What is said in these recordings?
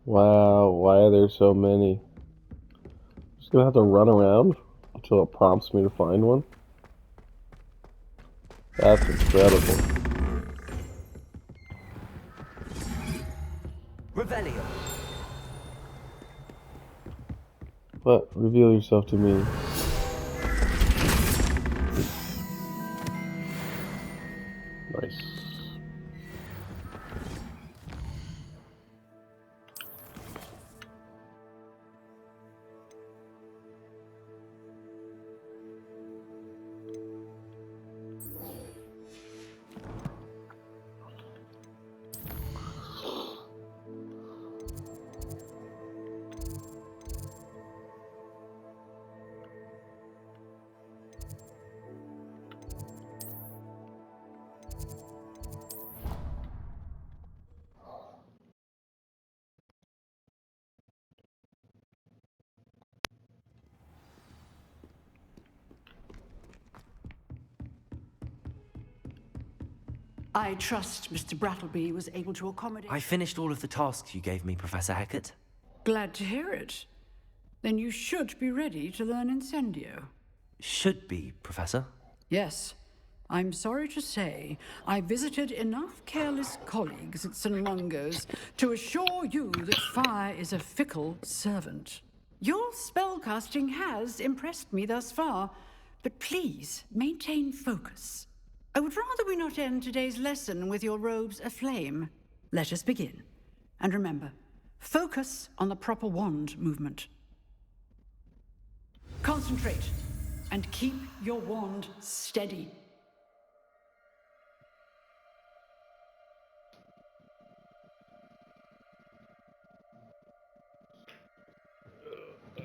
Wow, why are there so many? Just gonna have to run around until it prompts me to find one? That's incredible. Revelio. But reveal yourself to me. Nice. I trust Mr. Brattleby was able to accommodate... I finished all of the tasks you gave me, Professor Hecat. Glad to hear it. Then you should be ready to learn Incendio. Should be, Professor. Yes. I'm sorry to say, I visited enough careless colleagues at St. Mungo's to assure you that fire is a fickle servant. Your spellcasting has impressed me thus far, but please maintain focus. I would rather we not end today's lesson with your robes aflame. Let us begin. And remember, focus on the proper wand movement. Concentrate, and keep your wand steady.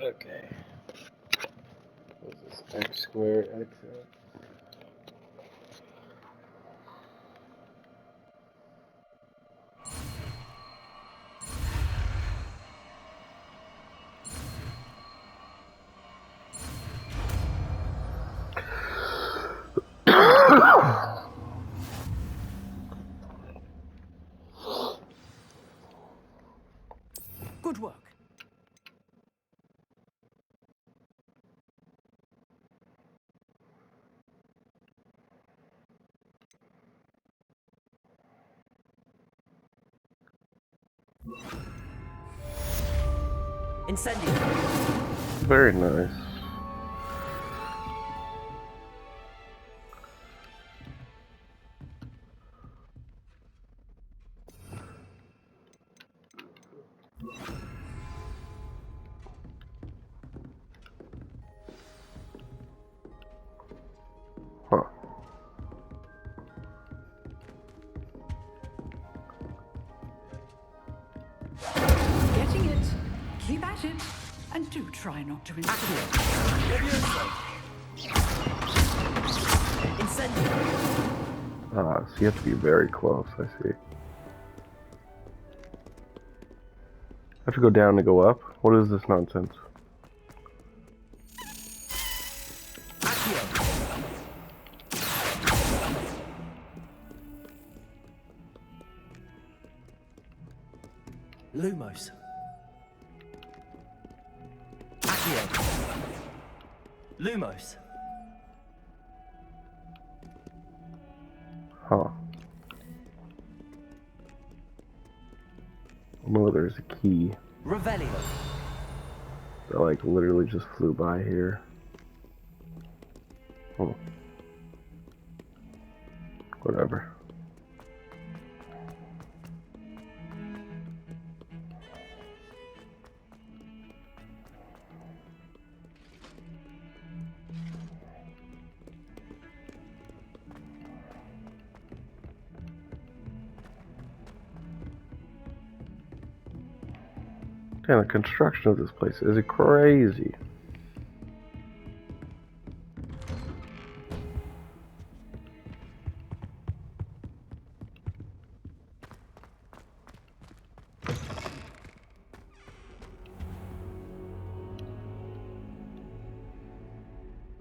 Okay. What's this? X squared, X. Good work. Incendio. Very nice. Huh. Getting it. Keep at it. And do try not to interfere. Incendio. Ah, so you have to be very close, I see. I have to go down to go up? What is this nonsense? Lumos. Accio. Lumos. Huh. Oh, there's a key. Revelio. That, like, literally just flew by here. Oh. Whatever. Damn, the construction of this place is crazy.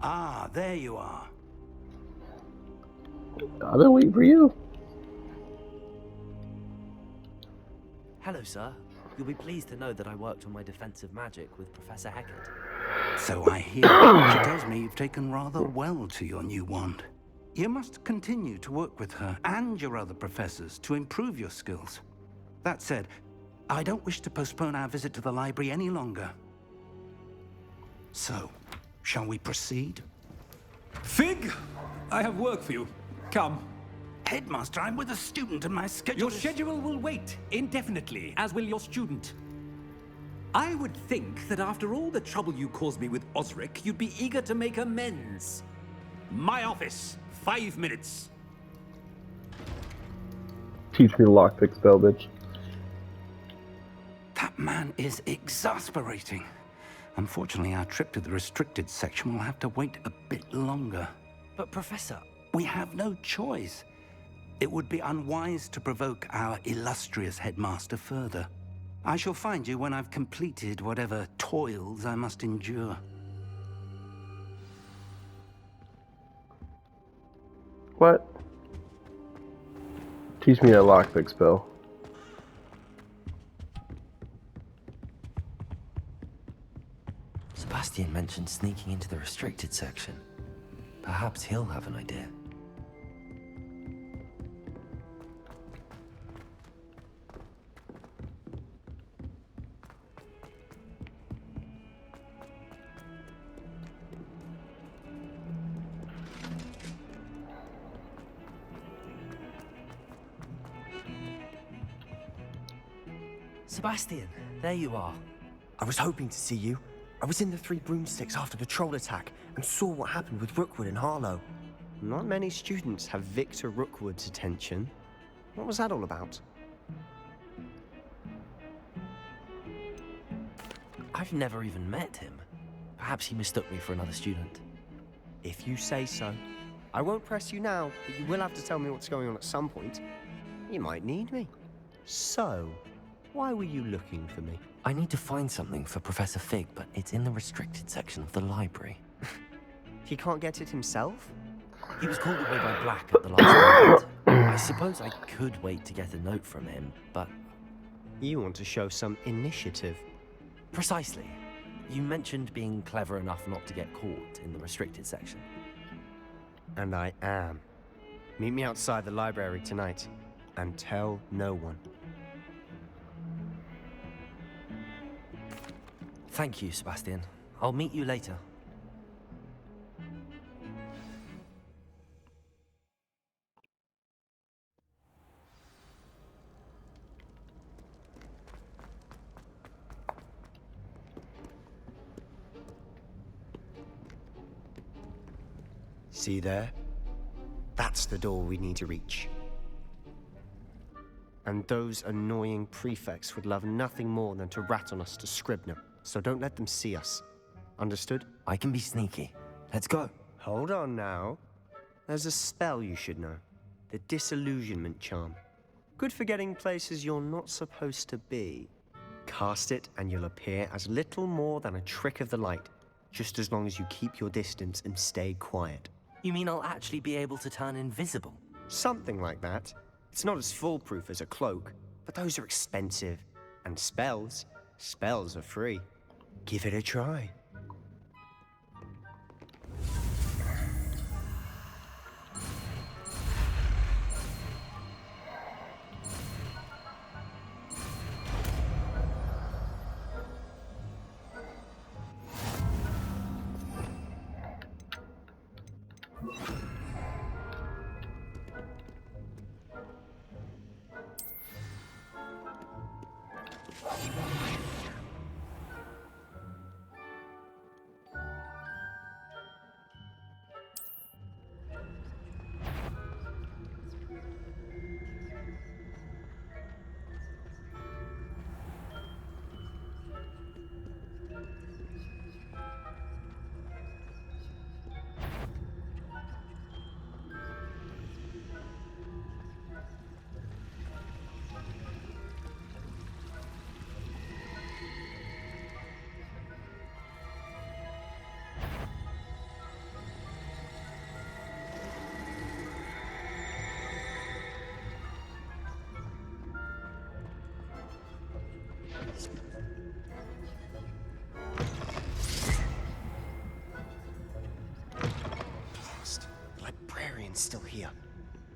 Ah, there you are. I've been waiting for you. Hello, sir. You'll be pleased to know that I worked on my defensive magic with Professor Hecat. So I hear. She tells me you've taken rather well to your new wand. You must continue to work with her and your other professors to improve your skills. That said, I don't wish to postpone our visit to the library any longer. So, shall we proceed? Fig, I have work for you. Come. Headmaster, I'm with a student and my schedule Your is... schedule will wait indefinitely, as will your student. I would think that after all the trouble you caused me with Osric, you'd be eager to make amends. My office, 5 minutes. Teach me the lockpick spell, bitch. That man is exasperating. Unfortunately, our trip to the restricted section will have to wait a bit longer. But Professor... We have no choice. It would be unwise to provoke our illustrious headmaster further. I shall find you when I've completed whatever toils I must endure. What? Teach me a lockpick spell. Sebastian mentioned sneaking into the restricted section. Perhaps he'll have an idea. Sebastian, there you are. I was hoping to see you. I was in the Three Broomsticks after the troll attack and saw what happened with Rookwood and Harlow. Not many students have Victor Rookwood's attention. What was that all about? I've never even met him. Perhaps he mistook me for another student. If you say so. I won't press you now, but you will have to tell me what's going on at some point. You might need me. So, why were you looking for me? I need to find something for Professor Fig, but it's in the restricted section of the library. He can't get it himself? He was called away by Black at the last moment. I suppose I could wait to get a note from him, but... You want to show some initiative. Precisely. You mentioned being clever enough not to get caught in the restricted section. And I am. Meet me outside the library tonight, and tell no one. Thank you, Sebastian. I'll meet you later. See there? That's the door we need to reach. And those annoying prefects would love nothing more than to rat on us to Scribner, so don't let them see us. Understood? I can be sneaky. Let's go. Hold on now. There's a spell you should know. The Disillusionment Charm. Good for getting places you're not supposed to be. Cast it and you'll appear as little more than a trick of the light, just as long as you keep your distance and stay quiet. You mean I'll actually be able to turn invisible? Something like that. It's not as foolproof as a cloak, but those are expensive. And spells are free. Give it a try.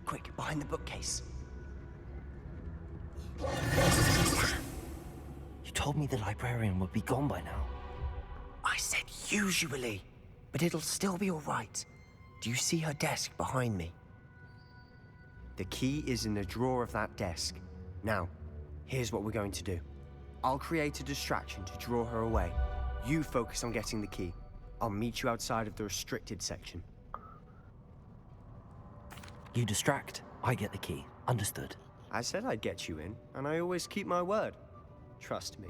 Quick, behind the bookcase. You told me the librarian would be gone by now. I said usually, but it'll still be all right. Do you see her desk behind me? The key is in the drawer of that desk. Now, here's what we're going to do. I'll create a distraction to draw her away. You focus on getting the key. I'll meet you outside of the restricted section. You distract, I get the key. Understood. I said I'd get you in, and I always keep my word. Trust me.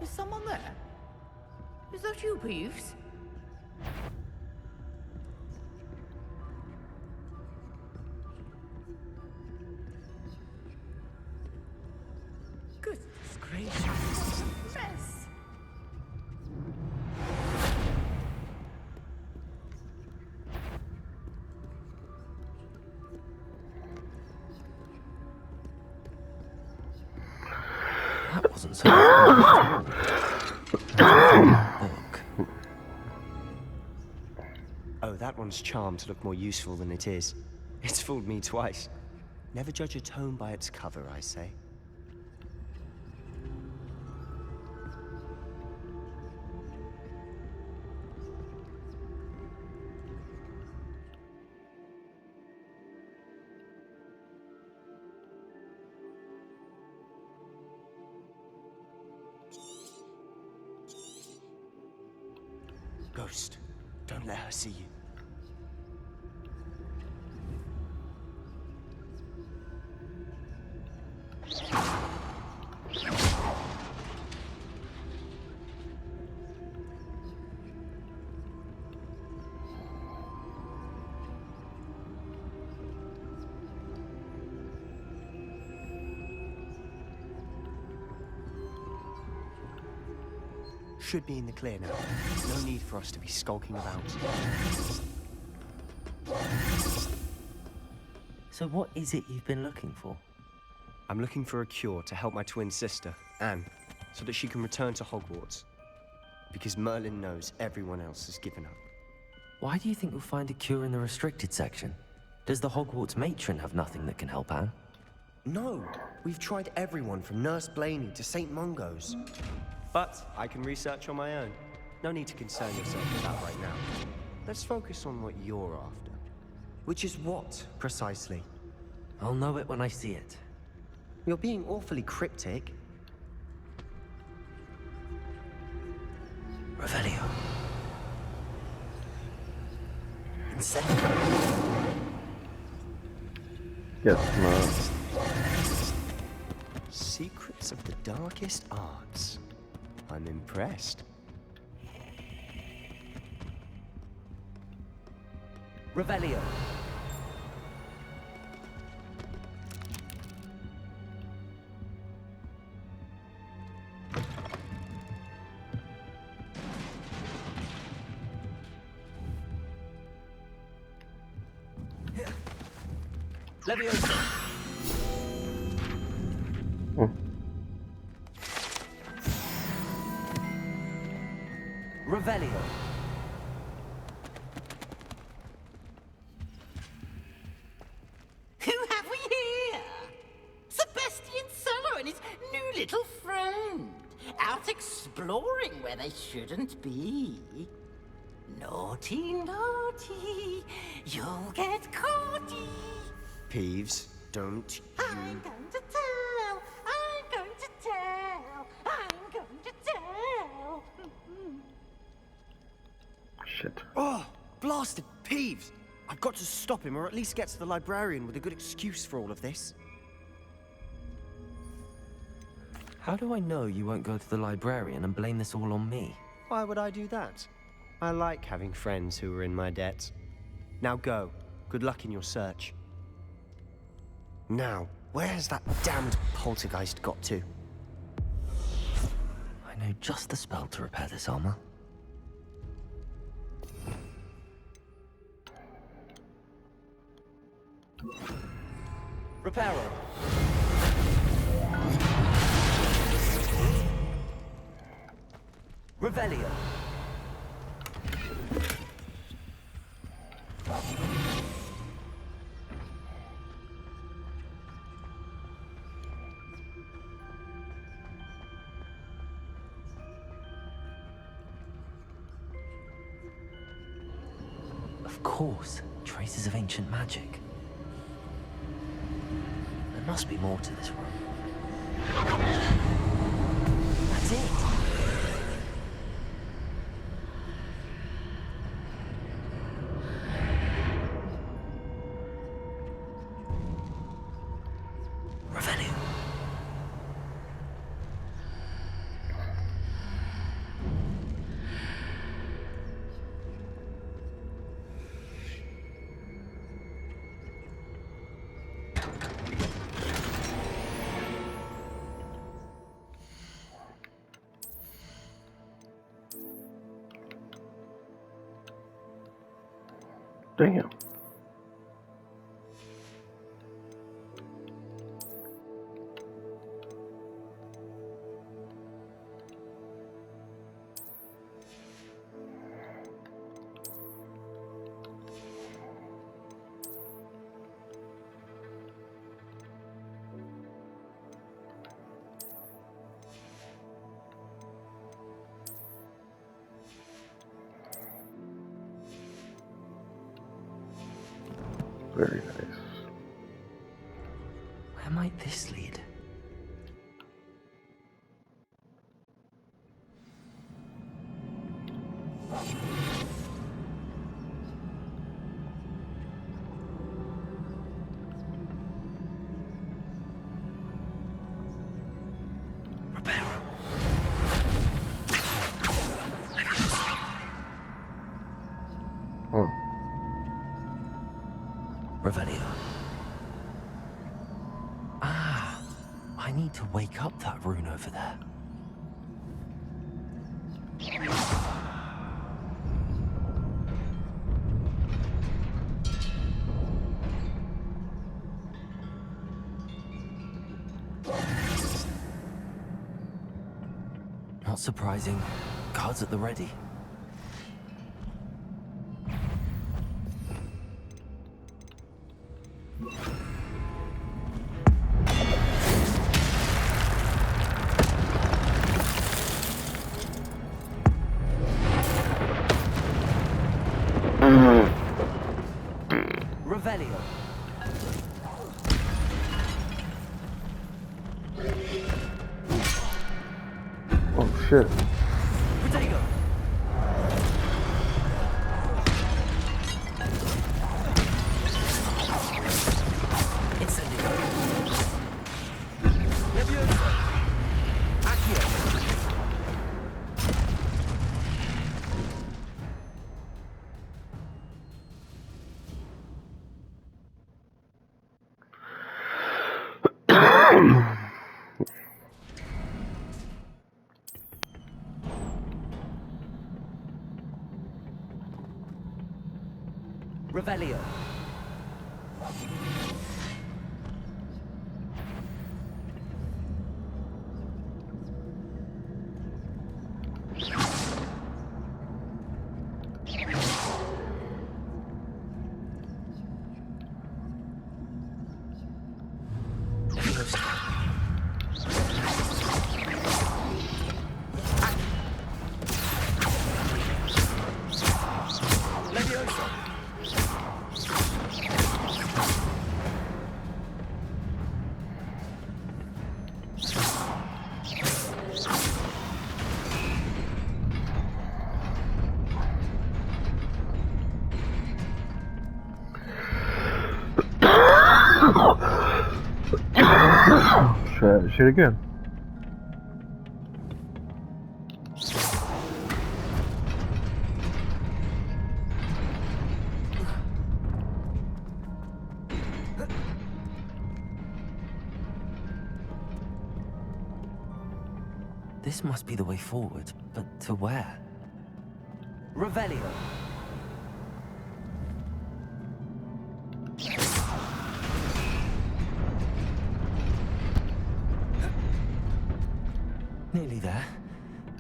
Is someone there? Is that you, Peeves? Goodness gracious. Mess. That wasn't so bad. Book. Oh, that one's charmed to look more useful than it is. It's fooled me twice. Never judge a tome by its cover, I say. Ghost, don't let her see you. Should be in the clear now. No need for us to be skulking about. So what is it you've been looking for? I'm looking for a cure to help my twin sister, Anne, so that she can return to Hogwarts. Because Merlin knows everyone else has given up. Why do you think you'll find a cure in the restricted section? Does the Hogwarts matron have nothing that can help Anne? No, we've tried everyone from Nurse Blaney to St. Mungo's. But I can research on my own. No need to concern yourself with that right now. Let's focus on what you're after. Which is what, precisely? I'll know it when I see it. You're being awfully cryptic. Revelio. Incendio. Yes, no. Secrets of the darkest arts. I'm impressed. Revelio. Leviosa. Revelio. Who have we here? Sebastian Solo and his new little friend. Out exploring where they shouldn't be. Naughty, naughty. You'll get caughty. Peeves, don't I'm going to tell. I'm going to tell. I'm going to tell. Shit. Oh, blasted Peeves! I've got to stop him, or at least get to the librarian with a good excuse for all of this. How do I know you won't go to the librarian and blame this all on me? Why would I do that? I like having friends who are in my debt. Now go. Good luck in your search. Now, where has that damned poltergeist got to? I know just the spell to repair this armor. Reparo. Revelio. Of course, traces of ancient magic. There must be more to this room. That's it. Revelio. Damn. Very nice. Where might this lead? Reparo. Oh. Revelio. Ah, I need to wake up that rune over there. Not surprising. Guards at the ready. Revelio. Oh shit. Protego. Incendio. Levioso. Accio. Revelio. Levioso. Shoot again. This must be the way forward, but to where? Revelio.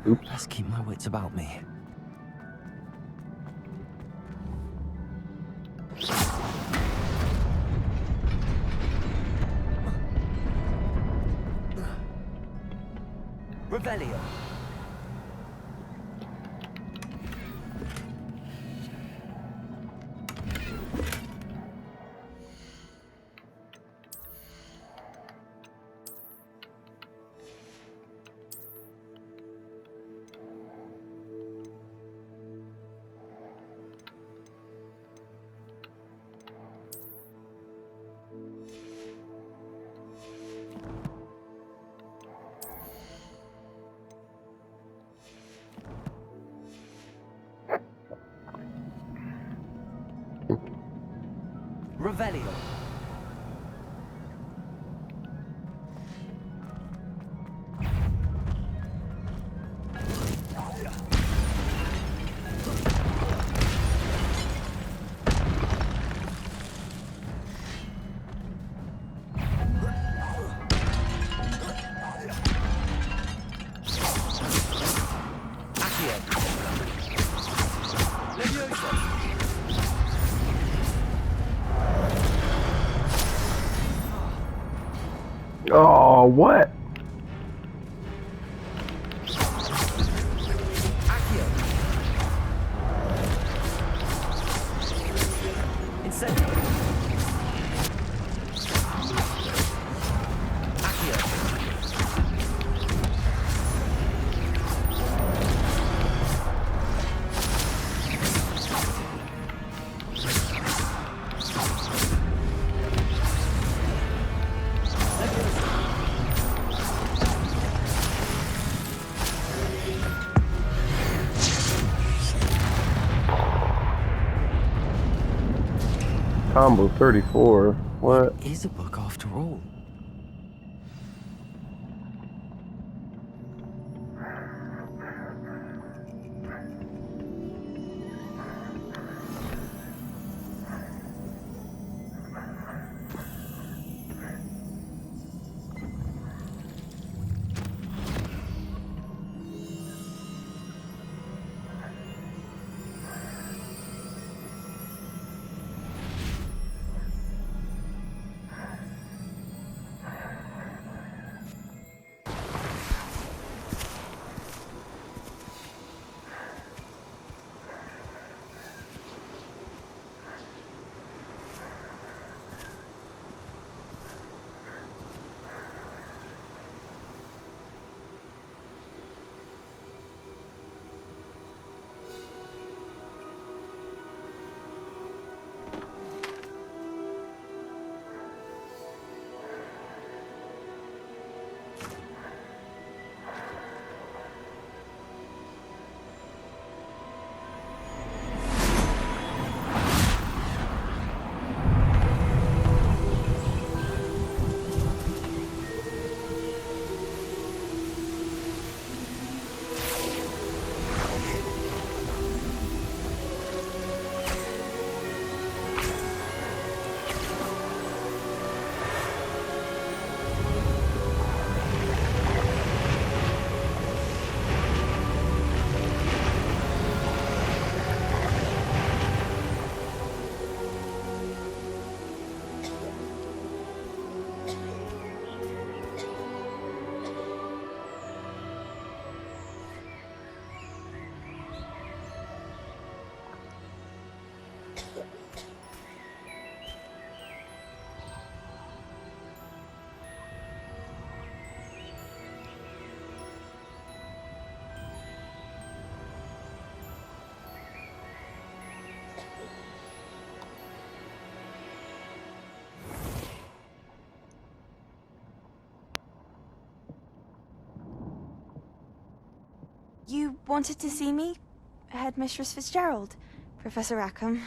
Oops. Best keep my wits about me. Revelio. Revelio. Oh, what? Combo 34. What? It is a book after all. You wanted to see me? Headmistress Fitzgerald, Professor Rackham.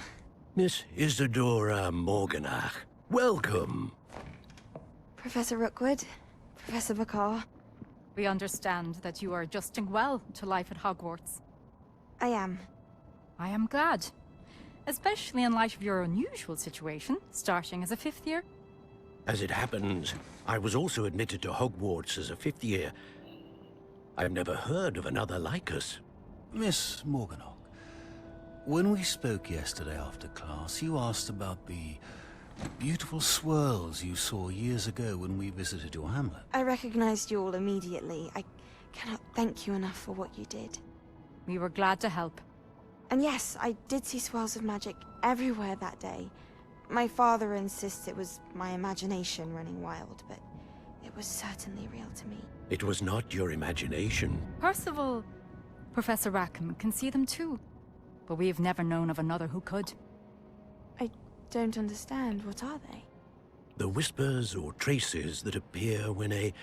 Miss Isadora Morganach, welcome. Professor Rookwood, Professor Bakar. We understand that you are adjusting well to life at Hogwarts. I am. I am glad. Especially in light of your unusual situation, starting as a 5th year. As it happens, I was also admitted to Hogwarts as a 5th year. I've never heard of another like us. Miss Morganach, when we spoke yesterday after class, you asked about the beautiful swirls you saw years ago when we visited your hamlet. I recognized you all immediately. I cannot thank you enough for what you did. We were glad to help. And yes, I did see swirls of magic everywhere that day. My father insists it was my imagination running wild, but it was certainly real to me. It was not your imagination. Percival, Professor Rackham can see them too. But we have never known of another who could. I don't understand. What are they? The whispers or traces that appear when a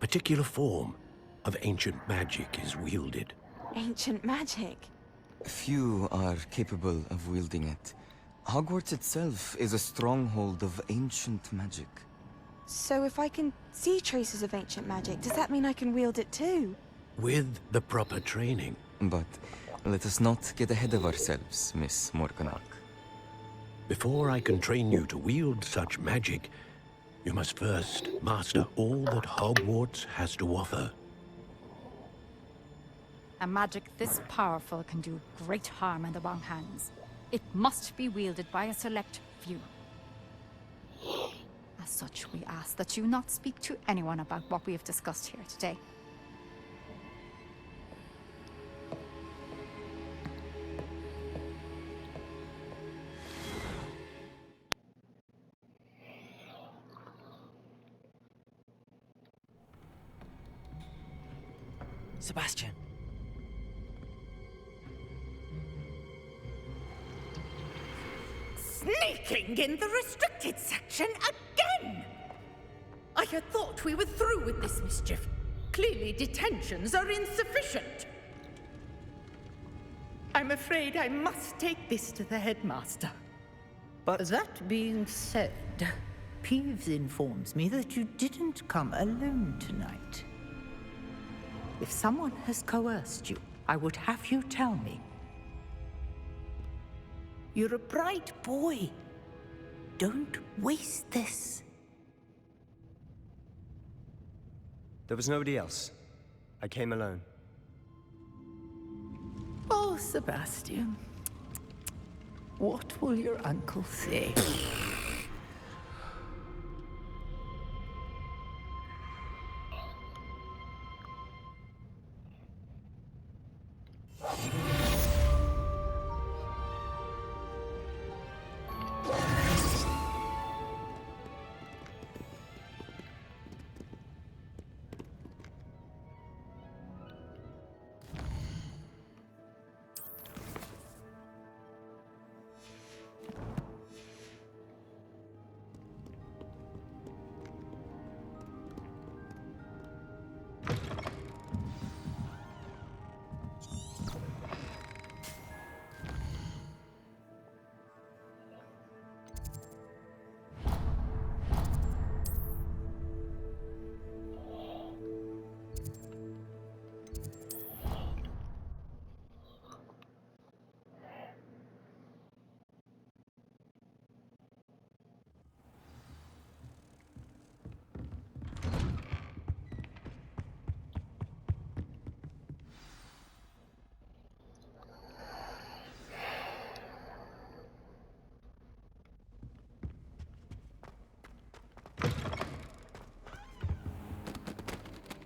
particular form of ancient magic is wielded. Ancient magic? Few are capable of wielding it. Hogwarts itself is a stronghold of ancient magic. So if I can see traces of ancient magic, does that mean I can wield it too? With the proper training. But let us not get ahead of ourselves, Miss Morganach. Before I can train you to wield such magic, you must first master all that Hogwarts has to offer. A magic this powerful can do great harm in the wrong hands. It must be wielded by a select few. As such, we ask that you not speak to anyone about what we have discussed here today. Sebastian. Sneaking in the restricted section again! I had thought we were through with this mischief. Clearly detentions are insufficient. I'm afraid I must take this to the headmaster. But that being said, Peeves informs me that you didn't come alone tonight. If someone has coerced you, I would have you tell me. You're a bright boy. Don't waste this. There was nobody else. I came alone. Oh, Sebastian. What will your uncle say?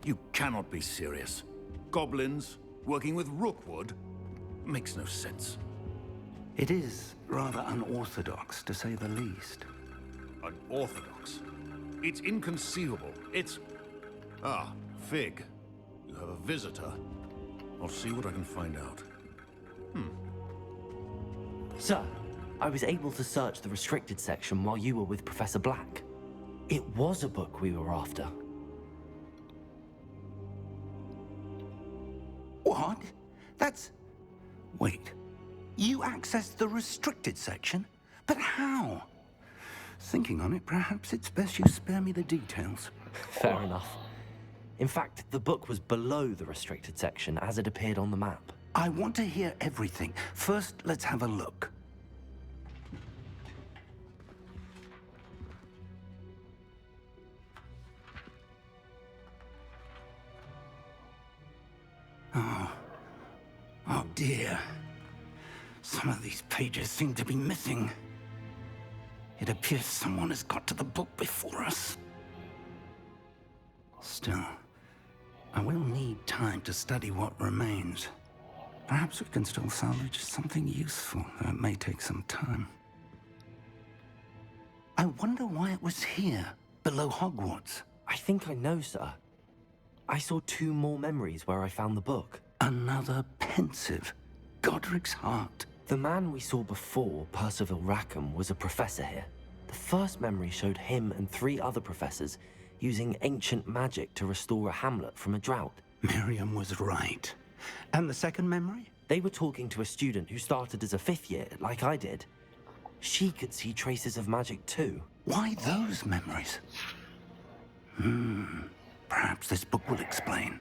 You cannot be serious. Goblins working with Rookwood makes no sense. It is rather unorthodox, to say the least. Unorthodox? It's inconceivable. It's... Ah, Fig. You have a visitor. I'll see what I can find out. Sir, I was able to search the restricted section while you were with Professor Black. It was a book we were after. What? That's... Wait. You accessed the restricted section? But how? Thinking on it, perhaps it's best you spare me the details. Fair enough. In fact, the book was below the restricted section as it appeared on the map. I want to hear everything. First, let's have a look. Some of these pages seem to be missing. It appears someone has got to the book before us. Still, I will need time to study what remains. Perhaps we can still salvage something useful, though it may take some time. I wonder why it was here, below Hogwarts. I think I know, sir. I saw 2 more memories where I found the book. Another pensive Godric's heart. The man we saw before, Percival Rackham, was a professor here. The first memory showed him and 3 other professors using ancient magic to restore a hamlet from a drought. Miriam was right. And the second memory? They were talking to a student who started as a 5th year, like I did. She could see traces of magic too. Why those memories? Perhaps this book will explain.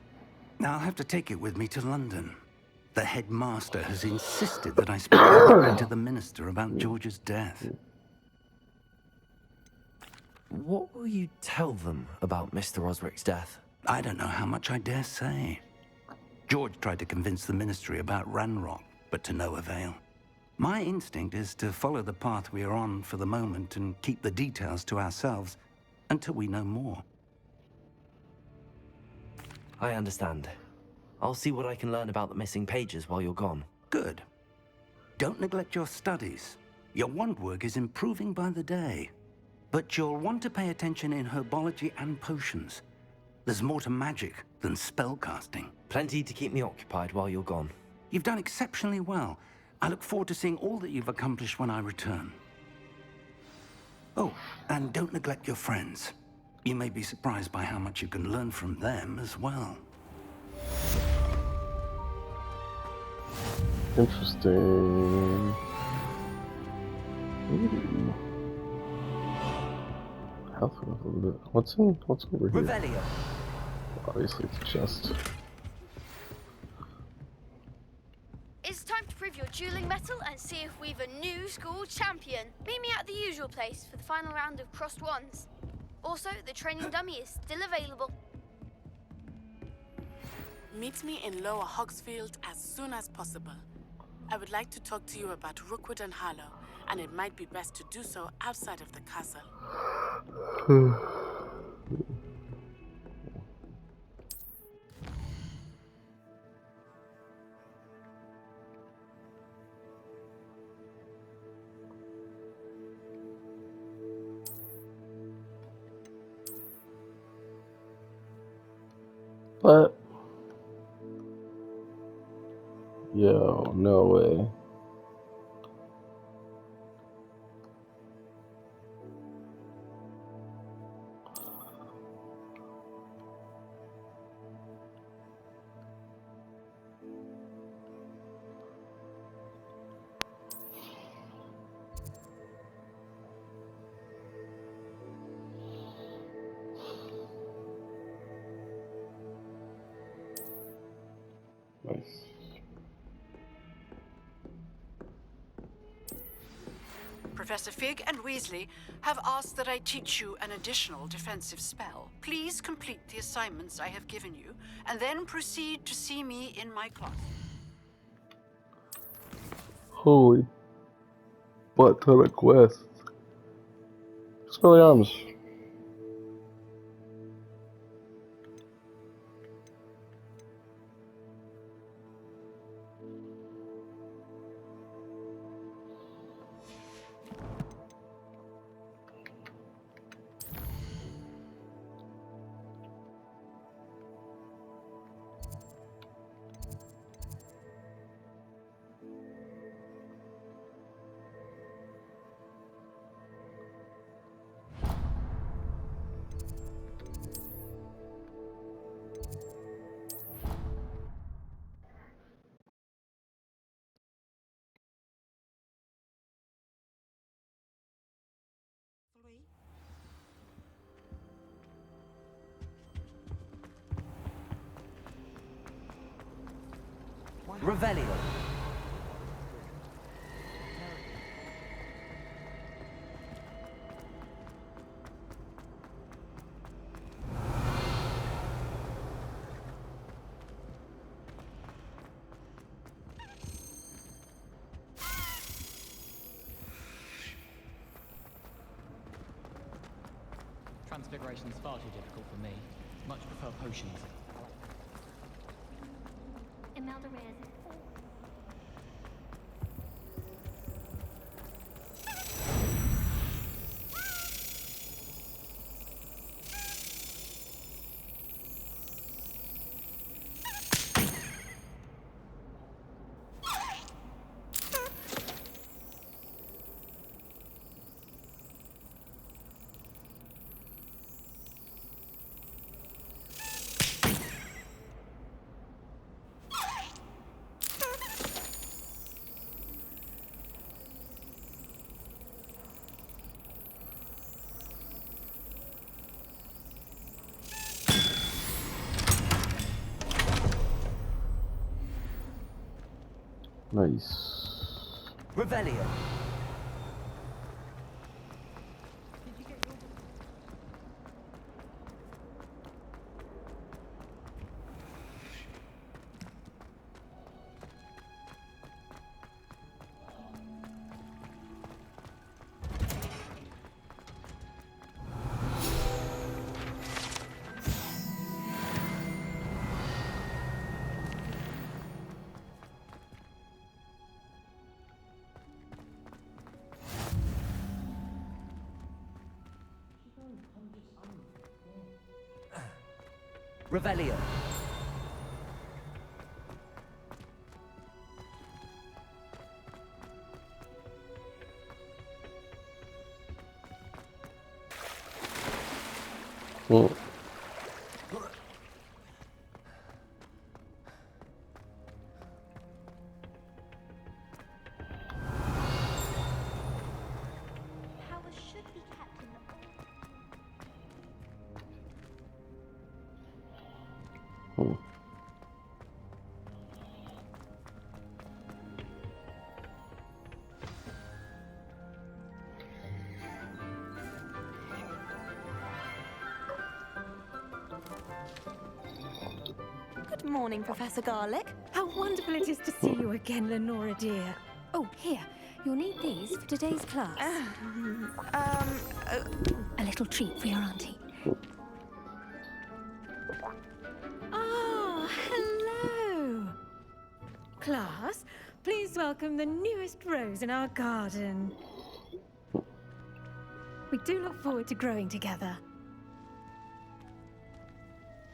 Now I'll have to take it with me to London. The headmaster has insisted that I speak directly to the minister about George's death. What will you tell them about Mr. Osric's death? I don't know how much I dare say. George tried to convince the ministry about Ranrock, but to no avail. My instinct is to follow the path we are on for the moment and keep the details to ourselves until we know more. I understand. I'll see what I can learn about the missing pages while you're gone. Good. Don't neglect your studies. Your wand work is improving by the day. But you'll want to pay attention in herbology and potions. There's more to magic than spellcasting. Plenty to keep me occupied while you're gone. You've done exceptionally well. I look forward to seeing all that you've accomplished when I return. Oh, and don't neglect your friends. You may be surprised by how much you can learn from them as well. Interesting. Ooh. Health a little bit. What's over here? Revelio. Obviously it's a chest. It's time to prove your dueling mettle and see if we've a new school champion. Meet me at the usual place for the final round of crossed wands. Also, the training dummy is still available. Meet me in Lower Hogsfield as soon as possible. I would like to talk to you about Rookwood and Harlow, and it might be best to do so outside of the castle. But yo, no way. Nice. Professor Fig and Weasley have asked that I teach you an additional defensive spell. Please complete the assignments I have given you, and then proceed to see me in my class. Holy butt ton of quests. Expelliarmus. Revelio. Transfiguration's far too difficult for me. Much prefer potions. Imelda Reyes. Nice. Revelio. Revelio. Well, Power should be kept in the Good morning, Professor Garlick. How wonderful it is to see you again, Lenora dear. Oh, here. You'll need these for today's class. A little treat for your auntie. Ah, hello. Class, please welcome the newest rose in our garden. We do look forward to growing together.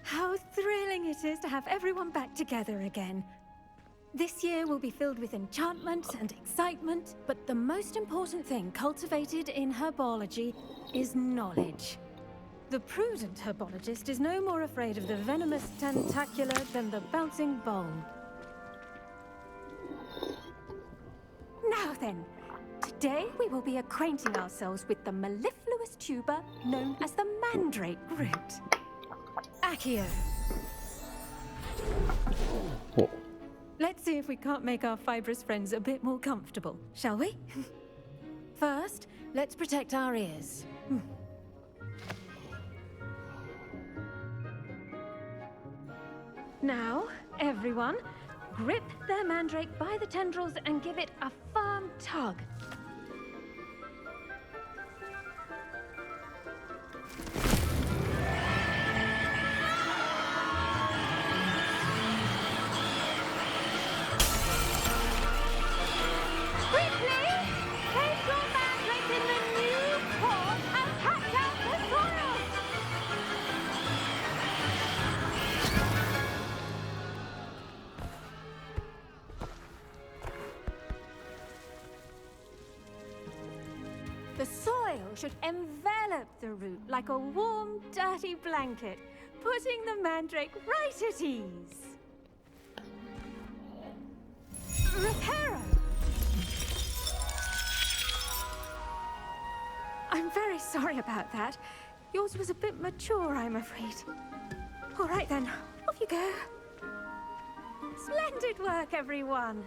How thrilling it is to have everyone back together again. This year will be filled with enchantment and excitement, But the most important thing cultivated in herbology is knowledge. the prudent herbologist is no more afraid of the venomous tentacular than the bouncing bulb. Now then, today we will be acquainting ourselves with the mellifluous tuber known as the mandrake root. Accio. Let's see if we can't make our fibrous friends a bit more comfortable, shall we? First, let's protect our ears. Now, everyone, grip their mandrake by the tendrils and give it a firm tug. Quickly! Place your mandrake in the new pot and catch out the soil! The soil should envelop the root like a warm, dirty blanket, putting the mandrake right at ease. Reparo! I'm very sorry about that. Yours was a bit mature, I'm afraid. All right then, off you go. Splendid work, everyone.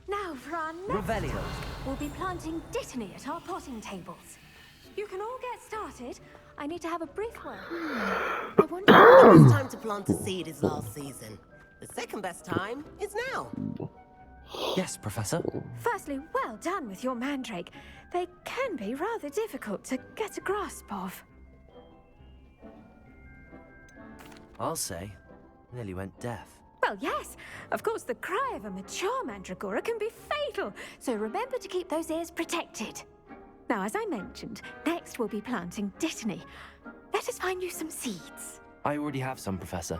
Now for our next Revelio. task, we'll be planting dittany at our potting tables. You can all get started. I need to have a brief word. I wonder if the best time to plant a seed is last season. The second best time is now. Yes, Professor. Firstly, well done with your mandrake. They can be rather difficult to get a grasp of. I'll say. Nearly went deaf. Well, yes. Of course, the cry of a mature mandragora can be fatal, so remember to keep those ears protected. Now, as I mentioned, next we'll be planting Dittany. Let us find you some seeds. I already have some, Professor.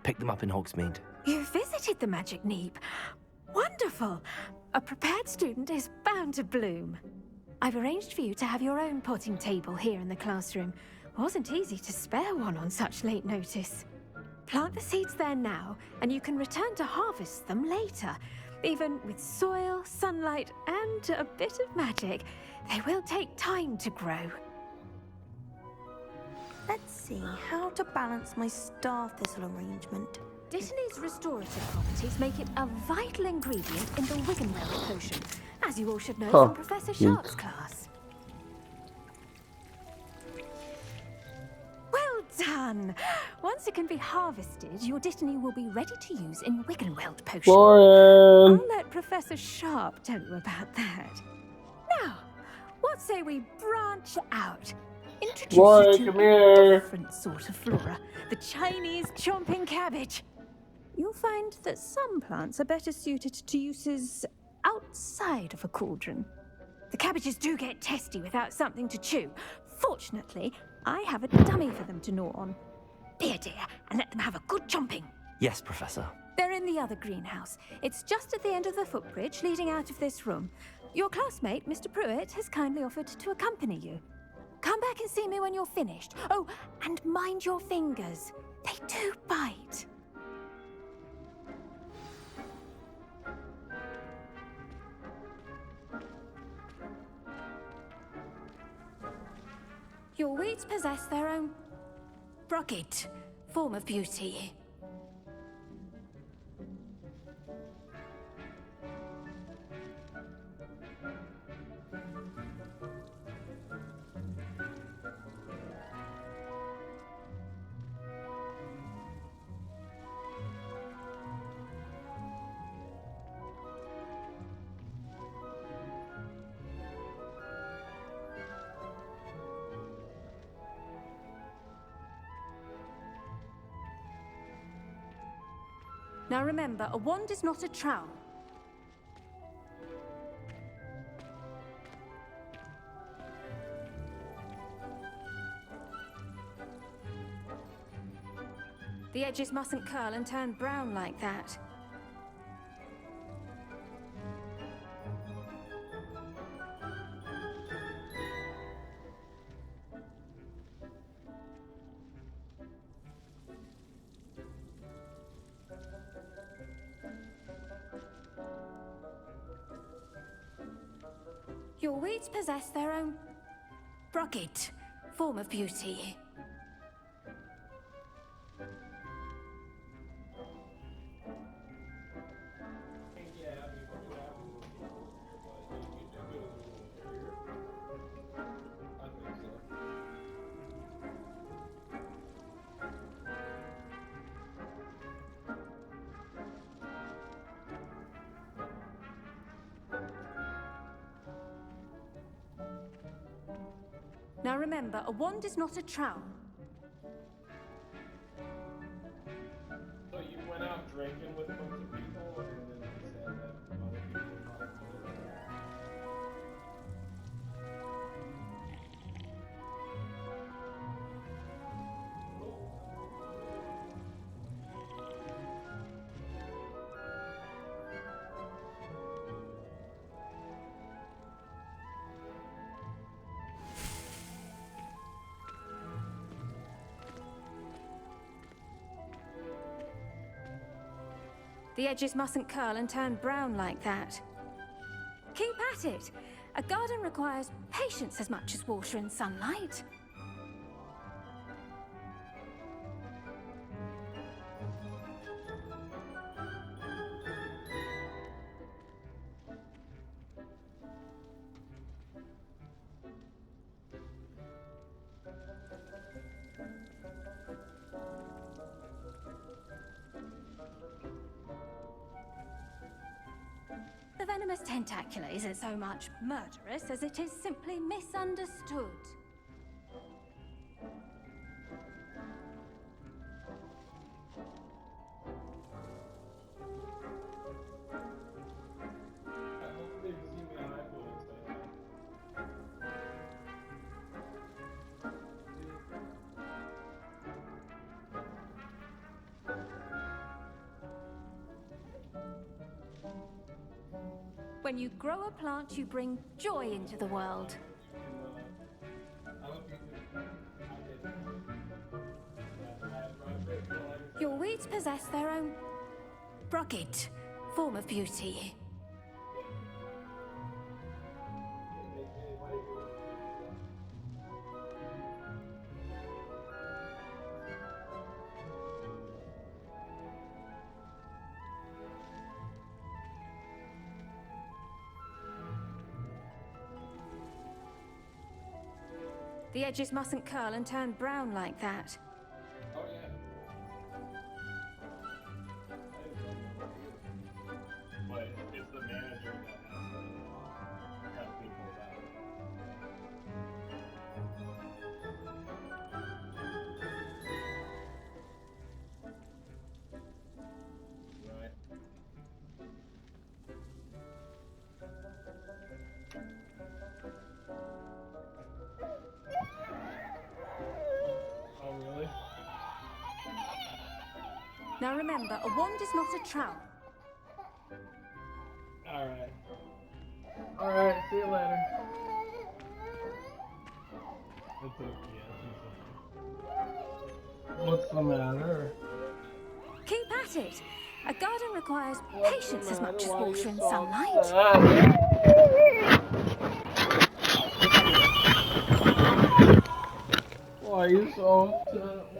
Picked them up in Hogsmeade. You visited the Magic Neep. Wonderful! A prepared student is bound to bloom. I've arranged for you to have your own potting table here in the classroom. Wasn't easy to spare one on such late notice. Plant the seeds there now, and you can return to harvest them later. Even with soil, sunlight, and a bit of magic, they will take time to grow. Let's see how to balance my star thistle arrangement. Dittany's restorative properties make it a vital ingredient in the Wiggenweld potion, as you all should know from Professor Sharp's class. Well done! Once it can be harvested, your Dittany will be ready to use in Wiggenweld potion. Lauren! I'll let Professor Sharp tell you about that. Now, what say we branch out? Introduce Lauren, you to come a here. different sort of flora, the Chinese chomping cabbage. You'll find that some plants are better suited to uses outside of a cauldron. The cabbages do get testy without something to chew. Fortunately, I have a dummy for them to gnaw on. Be a dear and let them have a good chomping. Yes, Professor. They're in the other greenhouse. It's just at the end of the footbridge leading out of this room. Your classmate, Mr. Pruitt, has kindly offered to accompany you. Come back and see me when you're finished. Oh, and mind your fingers. They do bite. Your weeds possess their own rugged form of beauty. Now remember, a wand is not a trowel. The edges mustn't curl and turn brown like that. Your weeds possess their own rugged form of beauty. Now remember, a wand is not a trowel. So you went out drinking with a bunch of people, and then you said that other people were not The edges mustn't curl and turn brown like that. Keep at it. A garden requires patience as much as water and sunlight. venomous tentacula isn't so much murderous as it is simply misunderstood. When you grow a plant, you bring joy into the world. Your weeds possess their own rugged form of beauty. The edges mustn't curl and turn brown like that. Oh, yeah. But it's the manager that has to have people that. Right. Oh, really? Now remember, a wand is not a trowel. Alright. Alright, see you later. It's okay, what's the matter? Keep at it. A garden requires patience as much as water and sunlight. Why are you so upset?